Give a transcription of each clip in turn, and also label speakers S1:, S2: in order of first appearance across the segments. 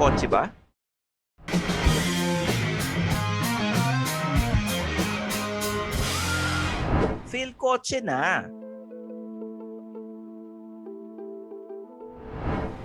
S1: kotse ba? Feel kotse na.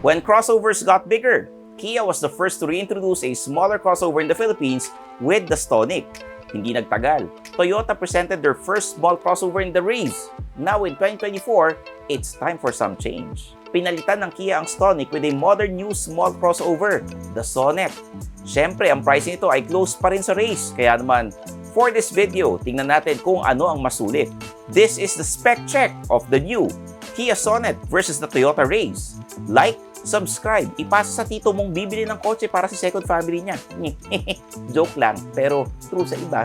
S1: When crossovers got bigger, Kia was the first to reintroduce a smaller crossover in the Philippines with the Stonic. Hindi nagtagal, Toyota presented their first small crossover in the Raze. Now in 2024, it's time for some change. Pinalitan ng Kia ang Stonic with a modern new small crossover, the Sonet. Siyempre, ang pricing nito ay close pa rin sa Raze. Kaya naman, for this video, tingnan natin kung ano ang masulit. This is the spec check of the new Kia Sonet versus the Toyota Raze. Like, subscribe, ipasa sa tito mong bibili ng kotse para sa second family niya. Joke lang, pero true sa iba.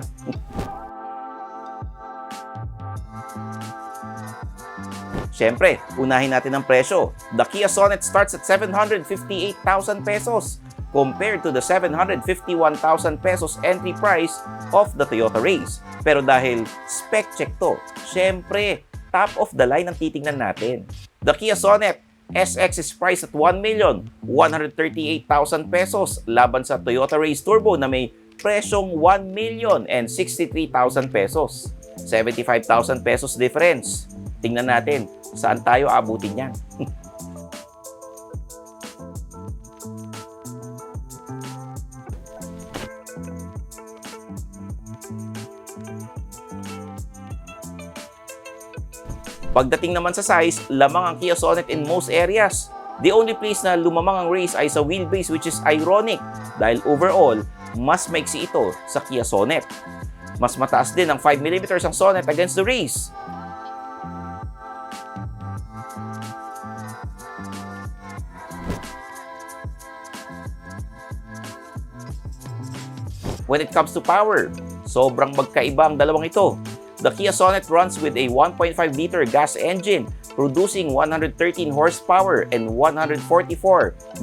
S1: Siyempre, unahin natin ang presyo. The Kia Sonet starts at 758,000 pesos compared to the 751,000 pesos entry price of the Toyota Raze. Pero dahil spec check to, siyempre, top of the line ang titingnan natin. The Kia Sonet SX is priced at 1,138,000 pesos laban sa Toyota Raze Turbo na may presyong 1,063,000 pesos. 75,000 pesos difference. Tingnan natin saan tayo abutin yan. Pagdating naman sa size, lamang ang Kia Sonet in most areas. The only place na lumamang ang Raze ay sa wheelbase, which is ironic dahil overall, mas maiksi ito sa Kia Sonet. Mas mataas din ang 5mm ang Sonet against the Raze. When it comes to power, sobrang magkaiba ang dalawang ito. The Kia Sonet runs with a 1.5-liter gas engine, producing 113 horsepower and 144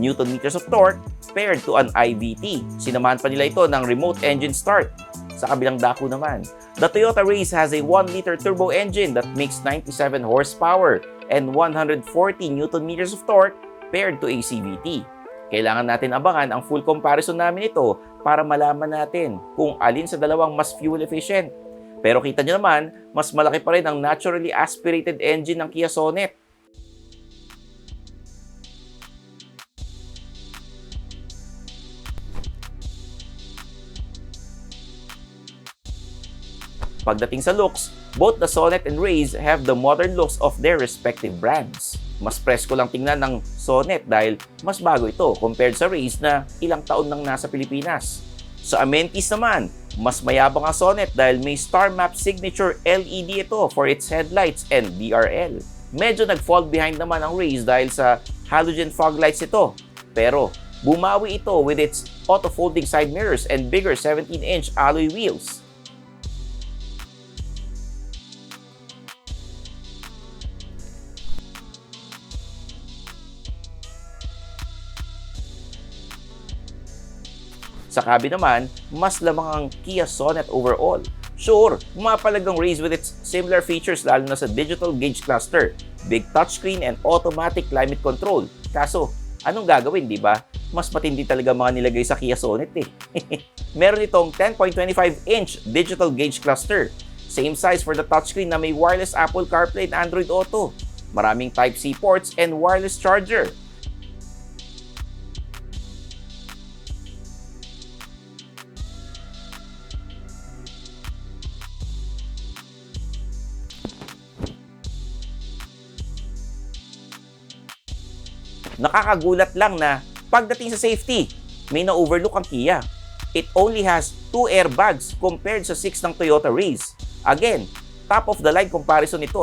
S1: Nm of torque paired to an IVT. Sinamahan pa nila ito ng remote engine start. Sa kabilang dako naman, the Toyota Raze has a 1-liter turbo engine that makes 97 horsepower and 140 Nm of torque paired to a CVT. Kailangan natin abangan ang full comparison namin ito para malaman natin kung alin sa dalawang mas fuel efficient. Pero kita nyo naman, mas malaki pa rin ang naturally aspirated engine ng Kia Sonet. Pagdating sa looks, both the Sonet and Raze have the modern looks of their respective brands. Mas presko lang tingnan ng Sonet dahil mas bago ito compared sa Raze na ilang taon nang nasa Pilipinas. Sa amenities naman, mas mayabang ang Sonet dahil may Star Map Signature LED ito for its headlights and DRL. Medyo nag-fall behind naman ang Raze dahil sa halogen fog lights ito. Pero bumawi ito with its auto-folding side mirrors and bigger 17-inch alloy wheels. Sa cabi naman, mas lamang ang Kia Sonet overall. Sure, pumapalag ang Raze with its similar features lalo na sa digital gauge cluster, big touchscreen and automatic climate control. Kaso, anong gagawin, di ba? Mas matindi talaga mga nilagay sa Kia Sonet eh. Meron itong 10.25-inch digital gauge cluster. Same size for the touchscreen na may wireless Apple CarPlay and Android Auto. Maraming Type-C ports and wireless charger. Nakakagulat lang na pagdating sa safety, may na-overlook ang Kia. It only has 2 airbags compared sa 6 ng Toyota Raze. Again, top of the line comparison ito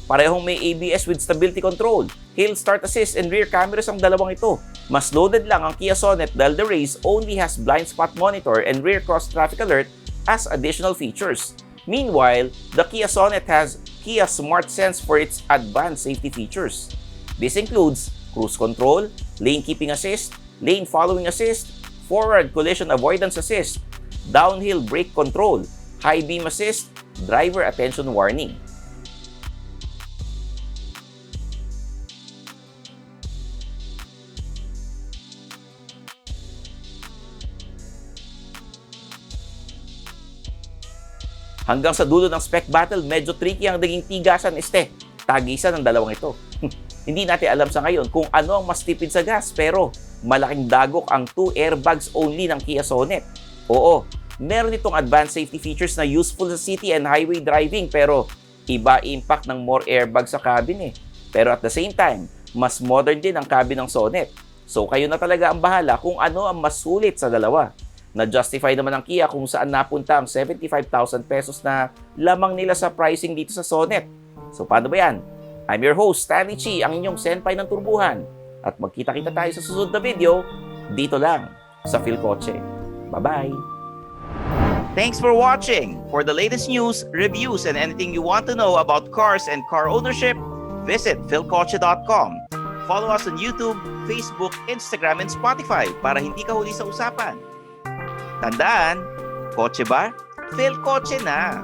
S1: Parehong may ABS with stability control, hill start assist and rear cameras ang dalawang ito. Mas loaded lang ang Kia Sonet dahil the Raze only has blind spot monitor and rear cross traffic alert as additional features. Meanwhile, the Kia Sonet has Kia Smart Sense for its advanced safety features. This includes cruise control, lane keeping assist, lane following assist, forward collision avoidance assist, downhill brake control, high beam assist, driver attention warning. Hanggang sa dulo ng spec battle, medyo tricky ang naging tigasan tagisan ng dalawang ito. Hindi natin alam sa ngayon kung ano ang mas tipid sa gas, pero malaking dagok ang 2 airbags only ng Kia Sonet. Oo, meron itong advanced safety features na useful sa city and highway driving, pero iba impact ng more airbags sa cabin Pero at the same time, mas modern din ang cabin ng Sonet. So kayo na talaga ang bahala kung ano ang mas sulit sa dalawa. Na-justify naman ng Kia kung saan napunta ang 75,000 pesos na lamang nila sa pricing dito sa Sonet. So paano ba yan? I'm your host, Stanley Chi, ang inyong senpai ng turbuhan. At magkita-kita tayo sa susunod na video, dito lang, sa Philcoche. Bye-bye! Thanks for watching! For the latest news, reviews, and anything you want to know about cars and car ownership, visit philcoche.com. Follow us on YouTube, Facebook, Instagram, and Spotify para hindi ka huli sa usapan. Tandaan, kotse ba? Philcoche na!